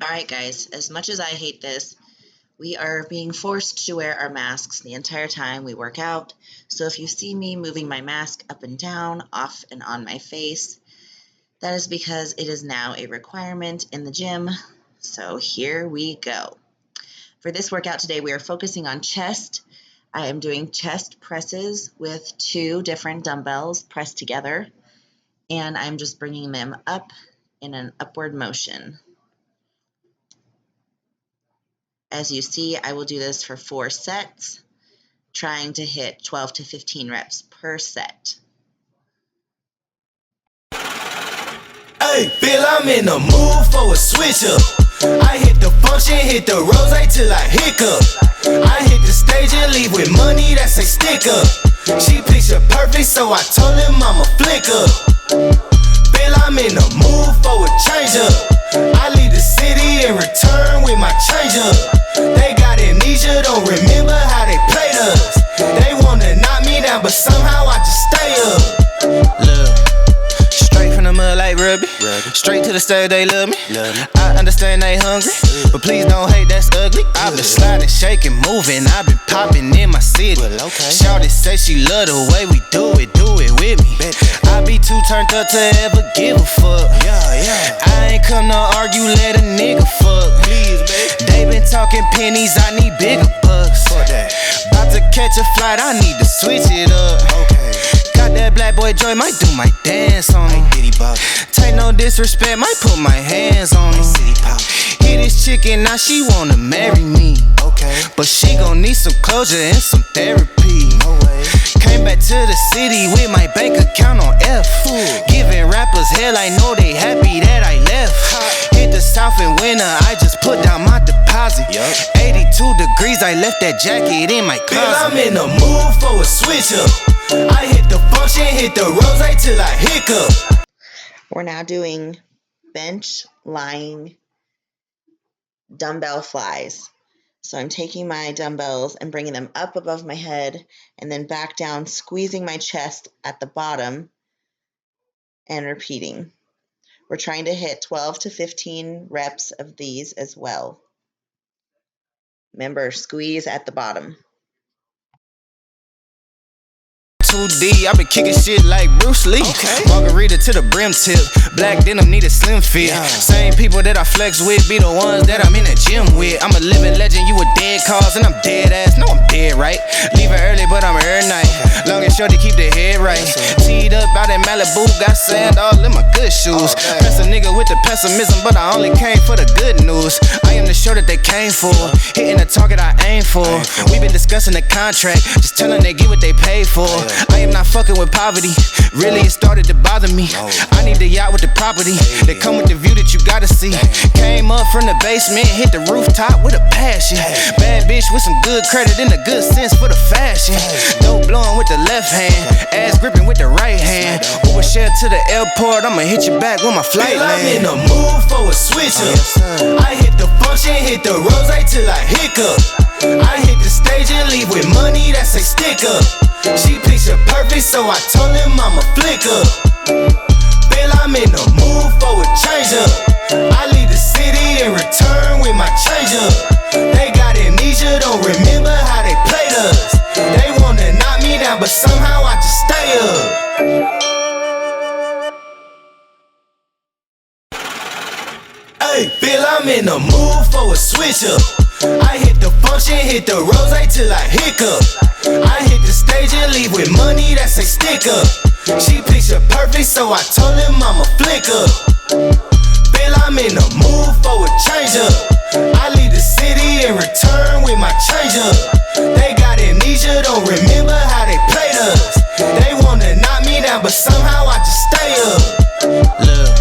Alright guys, as much as I hate this, we are being forced to wear our masks the entire time we work out. So if you see me moving my mask up and down, off and on my face, that is because it is now a requirement in the gym. So here we go. For this workout today, we are focusing on chest. I am doing chest presses with 2 different dumbbells pressed together, and I'm just bringing them up in an upward motion. As you see, I will do this for 4 sets, trying to hit 12 to 15 reps per set. Hey, Bill, I'm in the mood for a switch up. I hit the function, hit the rose till I hiccup. I hit the stage and leave with money that say stick up. She picture perfect, so I told him I'm a flick up. Bill, I'm in the mood for a change up. I leave the city and return with my change up. They got amnesia, don't remember how they played us. They wanna knock me down, but somehow I just stay up. Look, straight from the mud like Ruby. Straight to the stage, they love me. I understand they hungry, but please don't hate, that's ugly. I've been sliding, shaking, moving, I've been popping in my city. Shawty say she love the way we do it with me. I be too turned up to ever give a fuck. I ain't come to argue, let a nigga fuck. They been talking pennies, I need bigger bucks. About to catch a flight, I need to switch it up. Got that black boy joy, might do my dance on him. Take no disrespect, might put my hands on him. Hit this chicken, now she wanna marry me. But she gon' need some closure and some therapy. Came back to the city with my bank account on F. Giving rappers hell, I know they happy that I left. Hit the south in winter, I just put down my deposit. 82 degrees, I left that jacket in my closet. Bill, I'm in the mood for a switch up. I hit the function, hit the rose till I hiccup. We're now doing bench lying dumbbell flies. So I'm taking my dumbbells and bringing them up above my head and then back down, squeezing my chest at the bottom and repeating. We're trying to hit 12 to 15 reps of these as well. Remember, squeeze at the bottom. 2D, I been kicking shit like Bruce Lee. Margarita to the brim tip, black denim need a slim fit. Same people that I flex with be the ones that I'm in the gym with. I'm a living legend, you a dead cause, and I'm dead ass. No, I'm dead right. Leaving early, but I'm here night. Long and short to keep the head right. Teed up out in Malibu, got sand all in my good shoes. Press a nigga with the pessimism, but I only came for the good news. I am the show that they came for, hitting the target I aim for. We been discussing the contract, just telling they get what they paid for. I am not fucking with poverty, really it started to bother me. I need the yacht with the property, that come with the view that you gotta see. Came up from the basement, hit the rooftop with a passion. Bad bitch with some good credit and a good sense for the fashion. Dope blowing with the left hand, ass gripping with the right hand. Uber share to the airport, I'ma hit you back when my flight land. I'm in the mood for a switch up. I hit the function, hit the rose till I hiccup. I hit the stage and leave with money that say stick up. She picture perfect, so I told him I'm a flick up. Bill, I'm in the mood for a change up. I leave the city and return with my change up. They got amnesia, don't remember how they played us. They wanna knock me down, but somehow I just stay up. Hey, Bill, I'm in the mood for a switch up. I hit the function, hit the rose till I hiccup. I hit the stage and leave with money that say stick up. She picture perfect, so I told him I'm a flick up. Bill, I'm in the mood for a change up. I leave the city and return with my change up. They got amnesia, don't remember how they played us. They wanna knock me down, but somehow I just stay up. Look,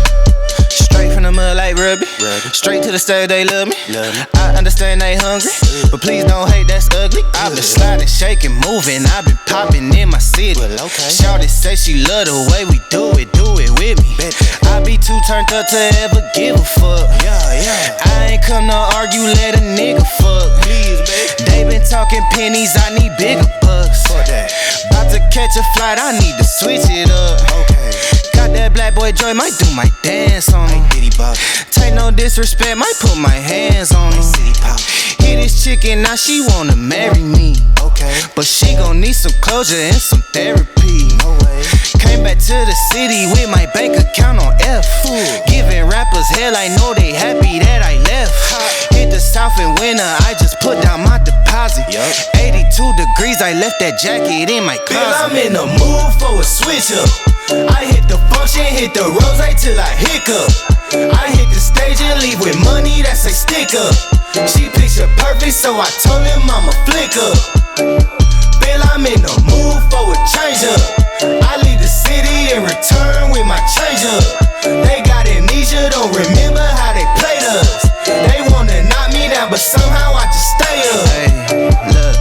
straight from the mud like Ruby. Straight to the stage, they love me. I understand they hungry, but please don't hate, that's ugly. I've been sliding, shaking, moving, I've been popping in my city. Shawty say she love the way we do it with me. I be too turned up to ever give a fuck. I ain't come to argue, let a nigga fuck. They been talking pennies, I need bigger bucks. About to catch a flight, I need to switch it up. Got that black boy joy, might do my dance on him. Take no disrespect, might put my hands on him. Hit this chicken, now she wanna marry me. But she gon' need some closure and some therapy. Came back to the city with my bank account on F. Giving rappers hell, I know they happy that I left. Hit the south in winter, I just put down my deposit. 82 degrees, I left that jacket in my closet. Bill, I'm in the mood for a switch up. I hit the function, hit the rose till I hiccup. I hit the stage and leave with money that's a stick up. She picture perfect, so I told him I'ma flick up. Bill, I'm in the mood for a change up. I leave the city and return with my change up. They got amnesia, don't remember how they played us. They wanna knock me down, but somehow I just stay up. Hey, look.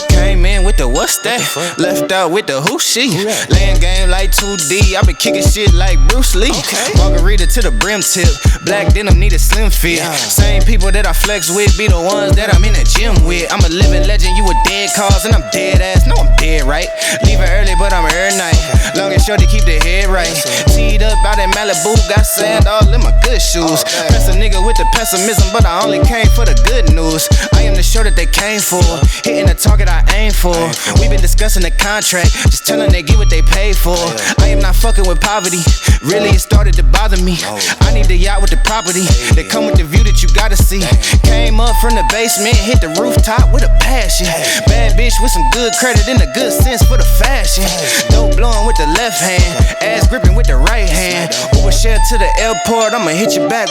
Came in with the what's that? Left out with the who she? Laying game like 2D. I been kicking shit like Bruce Lee. Margarita to the brim tip. Black denim need a slim fit. Same people that I flex with be the ones that I'm in the gym with. I'm a living legend, you a dead cause, and I'm dead ass. No, I'm dead right. Leaving early, but I'm here night. Long and short to keep the head right. Teed up out in Malibu, got sand all in my good shoes. Press a nigga with the pessimism, but I only came for the good news. I am the show that they came for. Hitting the target I aim for. We been discussing the contract, just telling they get what they paid for. I am not fucking with poverty. Really, it started to bother me. I need the yacht with the property that come with the view that you gotta see. Came up from the basement, hit the rooftop with a passion. Bad bitch with some good credit and a good sense for the fashion. Dope blowing with the left hand, ass gripping with the right hand. Uber share to the airport, I'ma hit you back.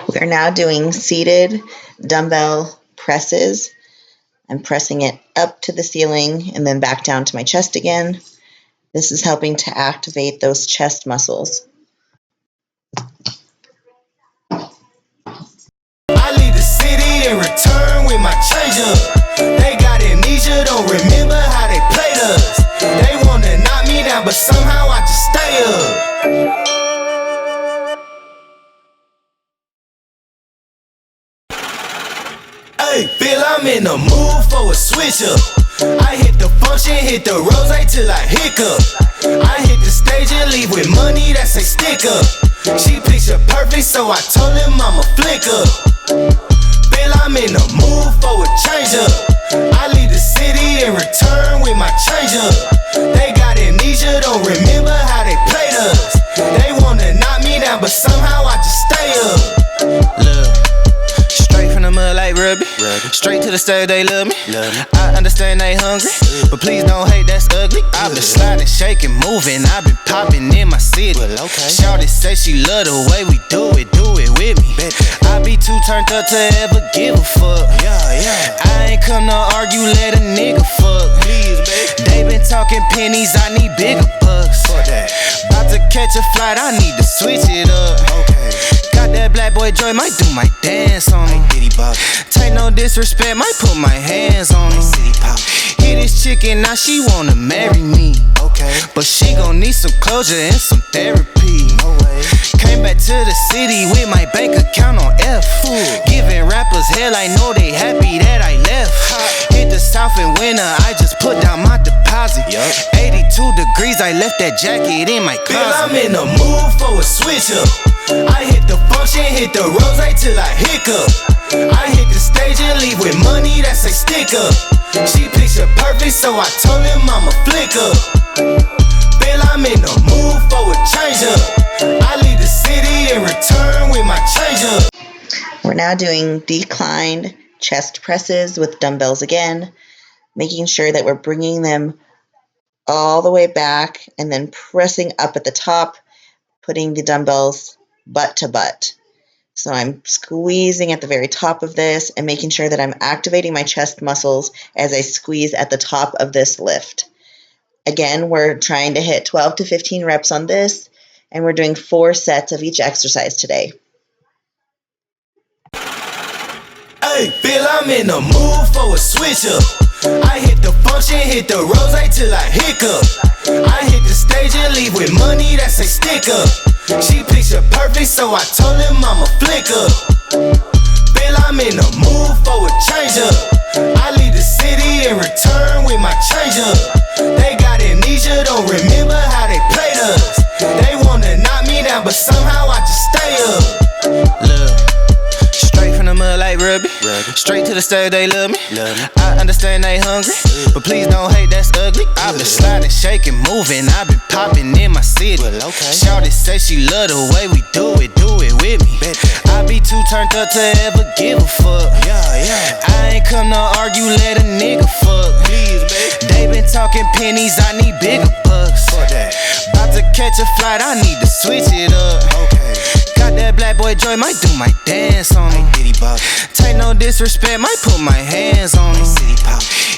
We are now doing seated dumbbell presses. I'm pressing it up to the ceiling and then back down to my chest again. This is helping to activate those chest muscles. I leave the city and return with my change up. They got amnesia, don't remember how they played us. They wanna knock me down, but somehow I just stay up. Hey, Bill, I'm in the mood for a switch up. I hit the function, hit the rose till I hiccup. I hit the stage and leave with money that's a stick up. She picture perfect, so I told him I'ma flick up. Bill, I'm in the mood for a change up. I leave the city and return with my change up. They got amnesia, don't remember how they played us. They wanna knock me down, but somehow I just stay up. Look. Straight from the mud like Ruby. Straight to the stage, they love me. I understand they hungry, but please don't hate, that's ugly. I've been sliding, shaking, moving. I've been popping in my city. Shawty say she love the way we do it with me. I be too turned up to ever give a fuck. I ain't come to argue, let a nigga fuck. They been talking pennies, I need bigger bucks. About to catch a flight, I need to switch it up. Got that black boy joy, might do my dance on him. Take no disrespect, might put my hands on him. Hit this chicken, now she wanna marry me. But she gon' need some closure and some therapy. Came back to the city with my bank account on F. Giving rappers hell, I know they happy that I left. Hit the south in winter, I just put down my deposit. 82 degrees, I left that jacket in my closet. Bill, I'm in the mood for a switch up. I hit the function, hit the rose till I hiccup. I hit the stage and leave with money that's a stick up. She picture perfect, so I told him I'ma flick up. Bill, I'm in the mood for a change up. I leave the city and return with my change up. We're now doing declined chest presses with dumbbells again, making sure that we're bringing them all the way back and then pressing up at the top, putting the dumbbells butt to butt. So I'm squeezing at the very top of this and making sure that I'm activating my chest muscles as I squeeze at the top of this lift. Again, we're trying to hit 12 to 15 reps on this, and we're doing 4 sets of each exercise today. Hey, Bill, I'm in the mood for a switch up. I hit the function, hit the rose till I hiccup. I hit the stage and leave with money that's a stick up. She picture perfect, so I told him I'ma flick up. Bill, I'm in the mood for a change up. I leave the city and return with my change up. They got amnesia, don't remember how they played us. They Straight to the stage, they love me. I understand they hungry, but please don't hate, that's ugly. I've been sliding, shaking, moving, I've been popping in my city. Shawty say she love the way we do it with me. I be too turned up to ever give a fuck. I ain't come to argue, let a nigga fuck. They been talking pennies, I need bigger bucks. About to catch a flight, I need to switch it up. Got that black boy joy, might do my dance on him. Take no disrespect, might put my hands on him.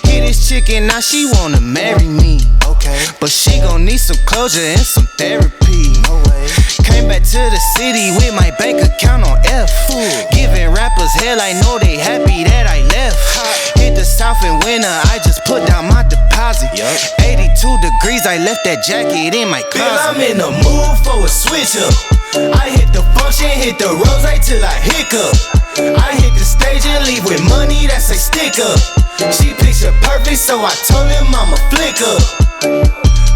Hit this chicken, now she wanna marry me. But she gon' need some closure and some therapy. Came back to the city with my bank account on F. Giving rappers hell, I know they happy that I left. Hit the south in winter, I just put down my deposit. 82 degrees, I left that jacket in my closet. Bill, I'm in the mood for a switch up. I hit the function, hit the rose till I hiccup. I hit the stage and leave with money that say stick up. She picture perfect, so I told him I'ma flick up.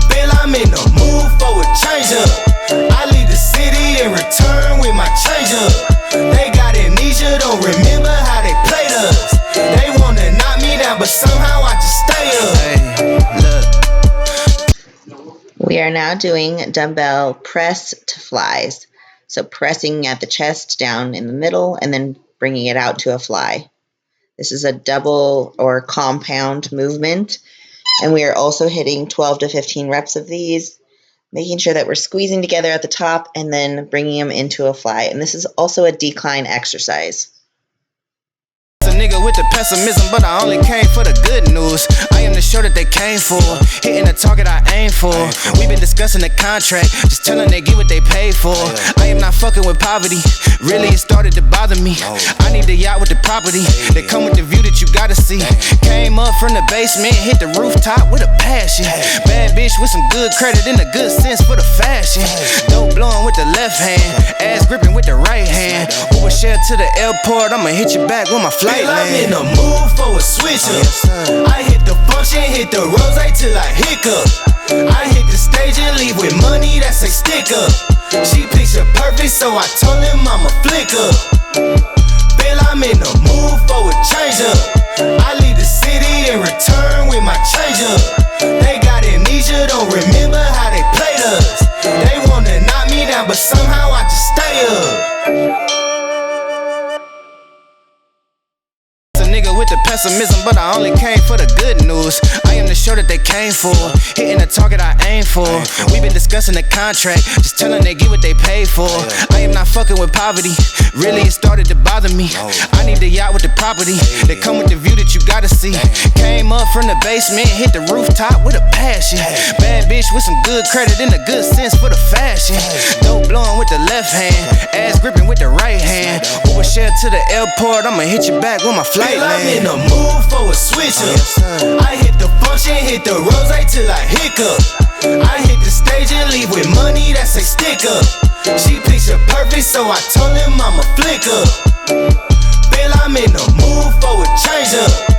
Bill, I'm in the mood for a change up. I leave the city and return with my change up. They got amnesia, don't remember how they played us. They wanna knock me down, but somehow I just stay up. Hey, look. We are now doing dumbbell press to flies. So pressing at the chest down in the middle and then bringing it out to a fly. This is a double or compound movement. And we are also hitting 12 to 15 reps of these, making sure that we're squeezing together at the top and then bringing them into a fly. And this is also a decline exercise. A nigga with the pessimism, but I only came for the good news. I am the show that they came for, hitting the target I aim for. We been discussing the contract, just telling they get what they paid for. I am not fucking with poverty, really it started to bother me. I need the yacht with the property, that come with the view that you gotta see. Came up from the basement, hit the rooftop with a passion. Bad bitch with some good credit and a good sense for the fashion. Dope blowing with the left hand, ass gripping with the right hand. Uber share to the airport, I'ma hit you back with my flight. I'm in the mood for a switch up. I hit the function, hit the rose till I hiccup. I hit the stage and leave with money that say stick up. She picture perfect, so I told him I'ma flick up. Bill, I'm in the mood for a change up. I leave the city and return with my change up. They got amnesia, don't remember how they played us. They wanna knock me down, but somehow I just stay up. With the pessimism, but I only came for the good news. I am the show that they came for, hitting the target I aim for. We been discussing the contract, just telling they get what they paid for. I am not fucking with poverty, really it started to bother me. I need the yacht with the property, that come with the view that you gotta see. Came up from the basement, hit the rooftop with a passion. Bad bitch with some good credit and a good sense for the fashion. Dope blowing with the left hand, ass gripping with the right hand. Uber share to the airport, I'ma hit you back with my flight land. I'm in the mood for a switch up. I hit the function, hit the rose till I hiccup. I hit the stage and leave with money that say stick up. She picture perfect, so I told him I'ma flick up. Bill, I'm in the mood for a change up.